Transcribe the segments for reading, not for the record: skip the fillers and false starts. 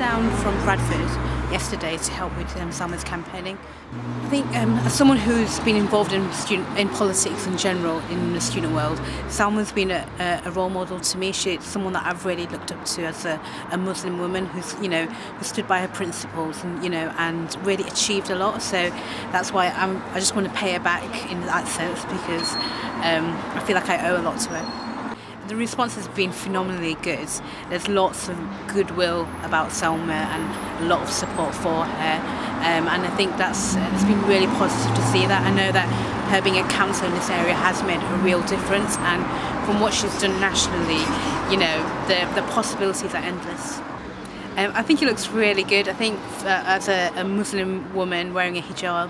down from Bradford yesterday to help with Salma's campaigning. I think as someone who's been involved in politics in general in the student world, Salma's been a role model to me. She's someone that I've really looked up to as a Muslim woman who's who stood by her principles and and really achieved a lot. So that's why I just want to pay her back in that sense, because I feel like I owe a lot to her. The response has been phenomenally good. There's lots of goodwill about Salma and a lot of support for her, and I think it's been really positive to see that. I know that her being a councillor in this area has made a real difference, and from what she's done nationally, the possibilities are endless. I think it looks really good. I think as a Muslim woman wearing a hijab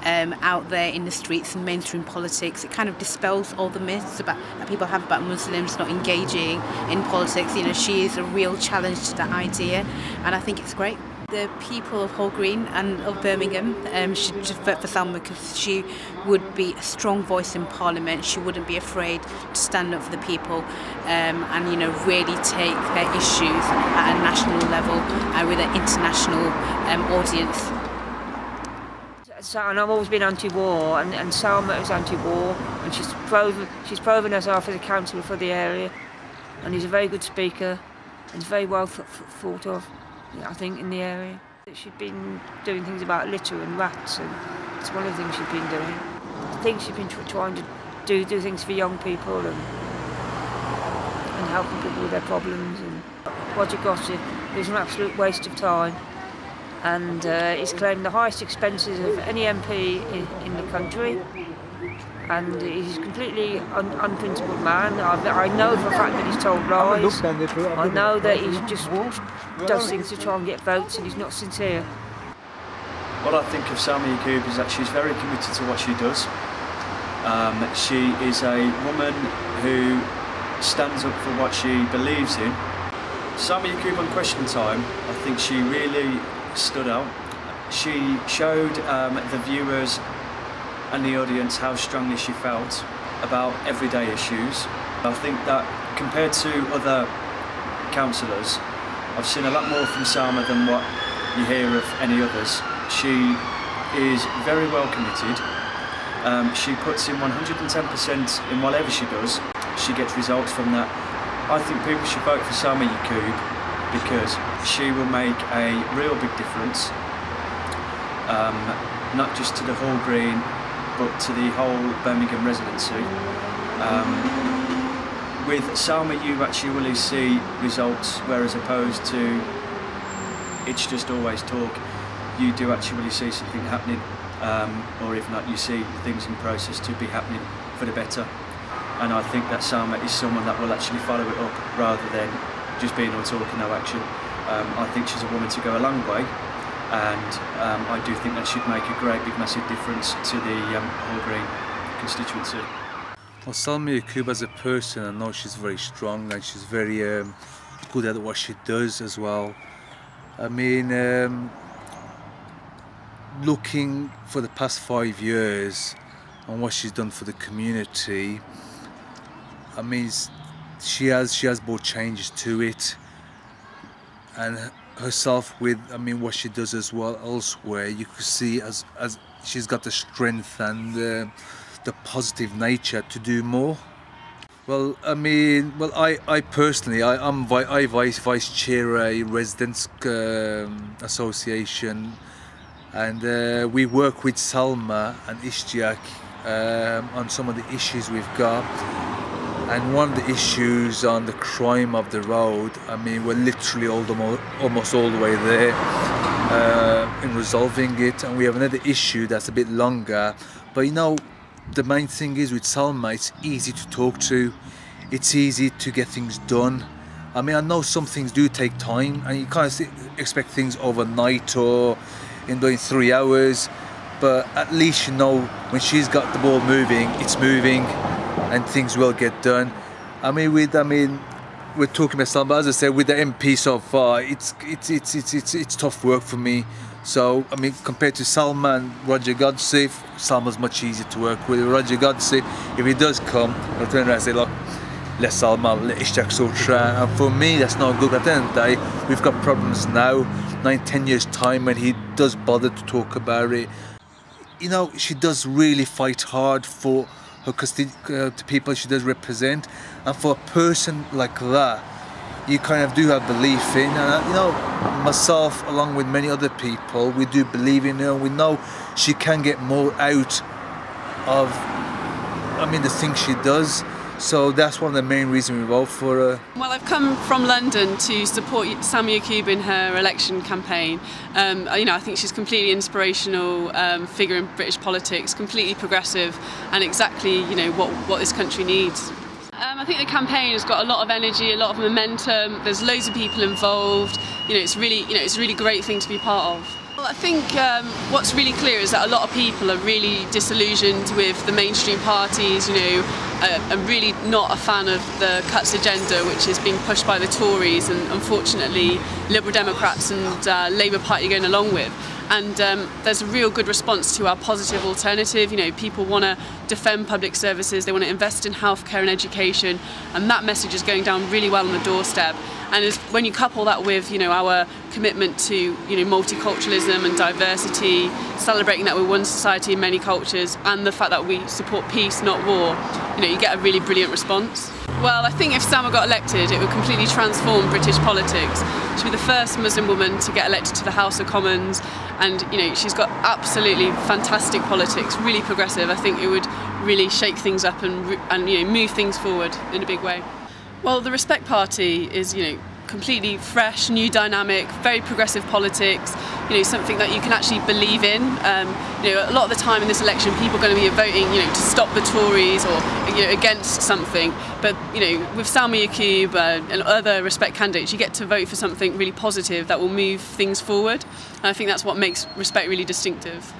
out there in the streets and mainstream politics, it kind of dispels all the myths that people have about Muslims not engaging in politics. She is a real challenge to that idea, and I think it's great. The people of Hall Green and of Birmingham should just vote for Salma, because she would be a strong voice in Parliament. She wouldn't be afraid to stand up for the people and really take their issues at a national level and with an international audience. And I've always been anti-war, and Salma is anti-war, and she's proven herself as a councillor for the area, and he's a very good speaker, and he's very well thought of, I think, in the area. She's been doing things about litter and rats, and it's one of the things she's been doing. I think she's been trying to do things for young people and helping people with their problems. And Roger Gossip is an absolute waste of time, and he's claimed the highest expenses of any MP in the country. And he's a completely unprincipled man. I know for a fact that he's told lies. I know that he just does things to try and get votes, and he's not sincere. What I think of Salma Yaqoob is that she's very committed to what she does. She is a woman who stands up for what she believes in. Salma Yaqoob on Question Time, I think she really stood out. She showed the viewers and the audience how strongly she felt about everyday issues. I think that compared to other councillors, I've seen a lot more from Salma than what you hear of any others. She is very well committed. She puts in 110% in whatever she does. She gets results from that. I think people should vote for Salma Yaqoob because she will make a real big difference, not just to the Hall Green, but to the whole Birmingham residency. With Salma, you actually really see results, whereas opposed to it's just always talk. You do actually really see something happening, or if not, you see things in process to be happening for the better. And I think that Salma is someone that will actually follow it up rather than just being all talk and no action. I think she's a woman to go a long way. And I do think that should make a great big massive difference to the Hall Green constituency. Well, Salma Yaqoob as a person, I know she's very strong and she's very good at what she does as well. I mean, looking for the past 5 years and what she's done for the community, I mean, she has brought changes to it, and herself with, I mean, what she does as well elsewhere, you could see as she's got the strength and the positive nature to do more. Well, I mean, well, I personally, I vice chair a residents association, and we work with Salma and Ishtiaq on some of the issues we've got. And one of the issues on the crime of the road, I mean, we're literally almost all the way there in resolving it. And we have another issue that's a bit longer. But the main thing is with Salma, it's easy to talk to. It's easy to get things done. I mean, I know some things do take time, and you can't expect things overnight or in 3 hours. But at least when she's got the ball moving, it's moving. And things will get done. I mean, we're talking about Salma, as I said, with the MP so far, it's tough work for me. So, I mean, compared to Salma and Roger Gossip, Salma's much easier to work with. Roger Gossip, if he does come, I'll turn around and say, look, let Salma, let Ishtiaq sort it out. And for me, that's not good. At the end of the day, we've got problems now, 9-10 years time, when he does bother to talk about it. You know, she does really fight hard for her the people she does represent, and for a person like that, you kind of do have belief in. And you know, myself along with many other people, we do believe in her. We know she can get more out of, I mean, the things she does. So that's one of the main reasons we vote for her. Well, I've come from London to support Salma Yaqoob in her election campaign. You know, I think she's a completely inspirational figure in British politics, completely progressive, and exactly, you know, what this country needs. I think the campaign has got a lot of energy, a lot of momentum. There's loads of people involved. You know, it's a really great thing to be part of. Well, I think what's really clear is that a lot of people are really disillusioned with the mainstream parties, you know, are really not a fan of the cuts agenda which is being pushed by the Tories and unfortunately Liberal Democrats and Labour Party going along with. And there's a real good response to our positive alternative. You know, people want to defend public services, they want to invest in healthcare and education, and that message is going down really well on the doorstep. And when you couple that with, you know, our commitment to, you know, multiculturalism and diversity, celebrating that we're one society in many cultures, and the fact that we support peace, not war, you know, you get a really brilliant response. Well, I think if Salma got elected, it would completely transform British politics. She'd be the first Muslim woman to get elected to the House of Commons, and you know, she's got absolutely fantastic politics, really progressive. I think it would really shake things up and you know, move things forward in a big way. Well, the Respect Party is, you know, completely fresh, new dynamic, very progressive politics, you know, something that you can actually believe in. You know, a lot of the time in this election people are going to be voting, you know, to stop the Tories or, you know, against something, but you know, with Salma Yaqoob and other Respect candidates, you get to vote for something really positive that will move things forward, and I think that's what makes Respect really distinctive.